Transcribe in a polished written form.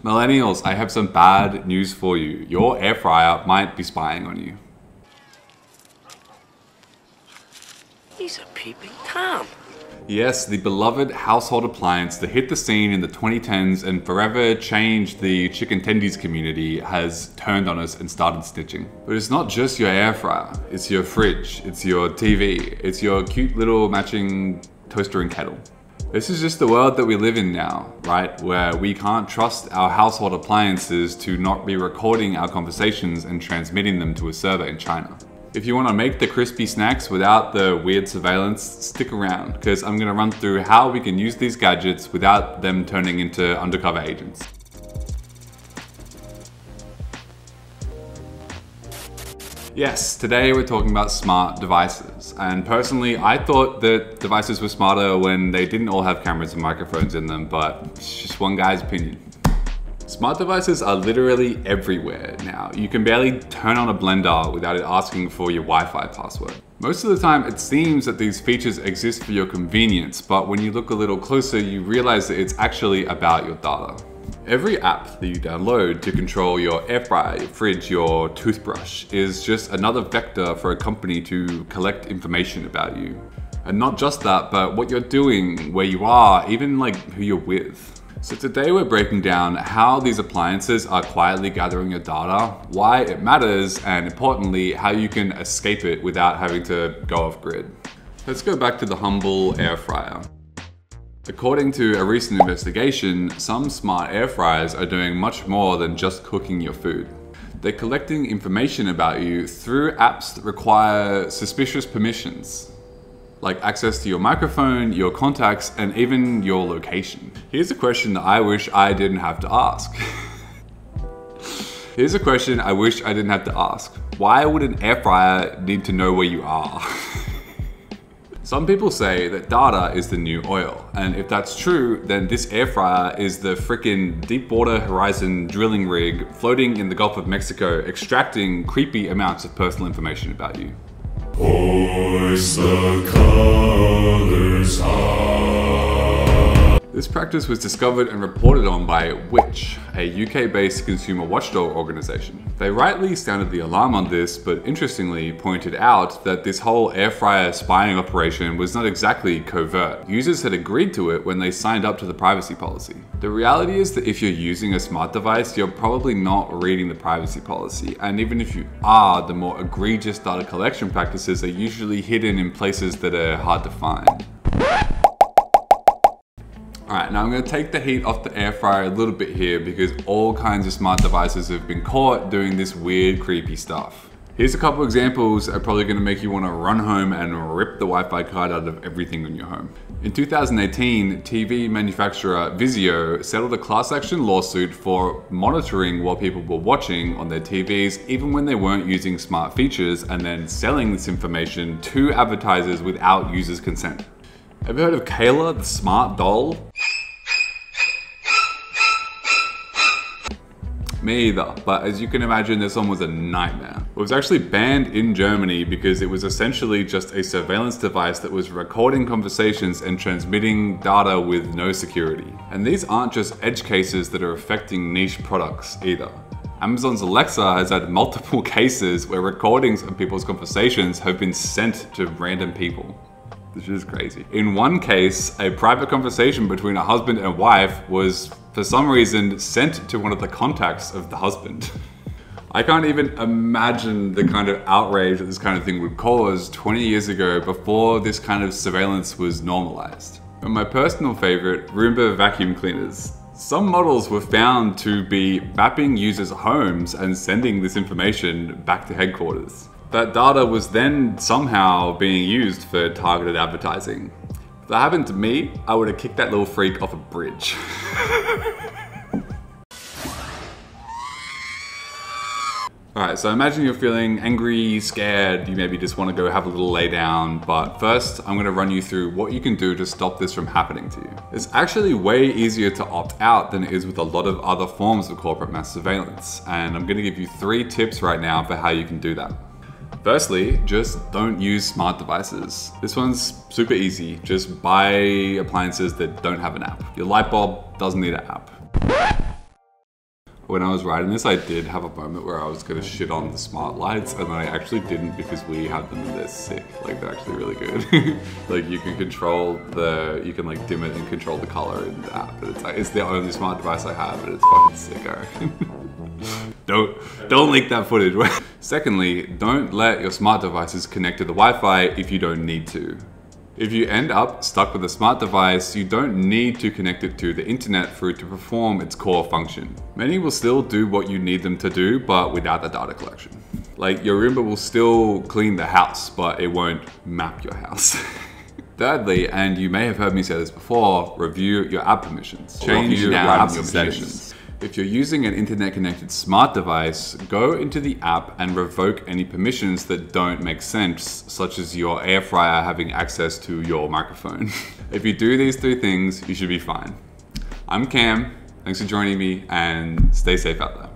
Millennials, I have some bad news for you. Your air fryer might be spying on you. He's a peeping Tom. Yes, the beloved household appliance that hit the scene in the 2010s and forever changed the chicken tendies community has turned on us and started snitching. But it's not just your air fryer, it's your fridge, it's your TV, it's your cute little matching toaster and kettle. This is just the world that we live in now, right? Where we can't trust our household appliances to not be recording our conversations and transmitting them to a server in China. If you want to make the crispy snacks without the weird surveillance, stick around, because I'm going to run through how we can use these gadgets without them turning into undercover agents. Yes, today we're talking about smart devices. And personally, I thought that devices were smarter when they didn't all have cameras and microphones in them, but it's just one guy's opinion. Smart devices are literally everywhere now. You can barely turn on a blender without it asking for your Wi-Fi password. Most of the time, it seems that these features exist for your convenience, but when you look a little closer, you realize that it's actually about your data. Every app that you download to control your air fryer, your fridge, your toothbrush is just another vector for a company to collect information about you. And not just that, but what you're doing, where you are, even like who you're with. So today we're breaking down how these appliances are quietly gathering your data, why it matters, and importantly, how you can escape it without having to go off grid. Let's go back to the humble air fryer. According to a recent investigation, some smart air fryers are doing much more than just cooking your food. They're collecting information about you through apps that require suspicious permissions, like access to your microphone, your contacts, and even your location. Here's a question that I wish I didn't have to ask. Here's a question I wish I didn't have to ask. Why would an air fryer need to know where you are? Some people say that data is the new oil, and if that's true, then this air fryer is the frickin' Deepwater Horizon drilling rig floating in the Gulf of Mexico, extracting creepy amounts of personal information about you. Hoist the colors high. This practice was discovered and reported on by Which, a UK-based consumer watchdog organization. They rightly sounded the alarm on this, but interestingly pointed out that this whole air fryer spying operation was not exactly covert. Users had agreed to it when they signed up to the privacy policy. The reality is that if you're using a smart device, you're probably not reading the privacy policy, and even if you are, the more egregious data collection practices are usually hidden in places that are hard to find. Alright, now I'm going to take the heat off the air fryer a little bit here because all kinds of smart devices have been caught doing this weird, creepy stuff. Here's a couple examples that are probably going to make you want to run home and rip the Wi-Fi card out of everything in your home. In 2018, TV manufacturer Vizio settled a class action lawsuit for monitoring what people were watching on their TVs even when they weren't using smart features, and then selling this information to advertisers without users' consent. Have you heard of Kayla, the smart doll? Me either, but as you can imagine, this one was a nightmare. It was actually banned in Germany because it was essentially just a surveillance device that was recording conversations and transmitting data with no security. And these aren't just edge cases that are affecting niche products either. Amazon's Alexa has had multiple cases where recordings of people's conversations have been sent to random people. This is crazy. In one case, a private conversation between a husband and wife was, for some reason, sent to one of the contacts of the husband. I can't even imagine the kind of outrage that this kind of thing would cause 20 years ago before this kind of surveillance was normalized. And my personal favorite, Roomba vacuum cleaners. Some models were found to be mapping users' homes and sending this information back to headquarters. That data was then somehow being used for targeted advertising. If that happened to me, I would have kicked that little freak off a bridge. Alright, so imagine you're feeling angry, scared, you maybe just want to go have a little lay down, but first I'm going to run you through what you can do to stop this from happening to you. It's actually way easier to opt out than it is with a lot of other forms of corporate mass surveillance, and I'm going to give you 3 tips right now for how you can do that. Firstly, just don't use smart devices. This one's super easy. Just buy appliances that don't have an app. Your light bulb doesn't need an app. When I was writing this, I did have a moment where I was gonna shit on the smart lights, and I actually didn't because we have them and they're sick. Like, they're actually really good. Like, you can control you can like dim it and control the color in the app. But it's the only smart device I have, and it's fucking sick, I reckon. Don't leak that footage. Secondly, don't let your smart devices connect to the Wi-Fi if you don't need to. If you end up stuck with a smart device, you don't need to connect it to the internet for it to perform its core function. Many will still do what you need them to do, but without the data collection. Like, your Roomba will still clean the house, but it won't map your house. Thirdly, and you may have heard me say this before, review your app permissions. Change your app permissions. If you're using an internet-connected smart device, go into the app and revoke any permissions that don't make sense, such as your air fryer having access to your microphone. If you do these 3 things, you should be fine. I'm Cam, thanks for joining me, and stay safe out there.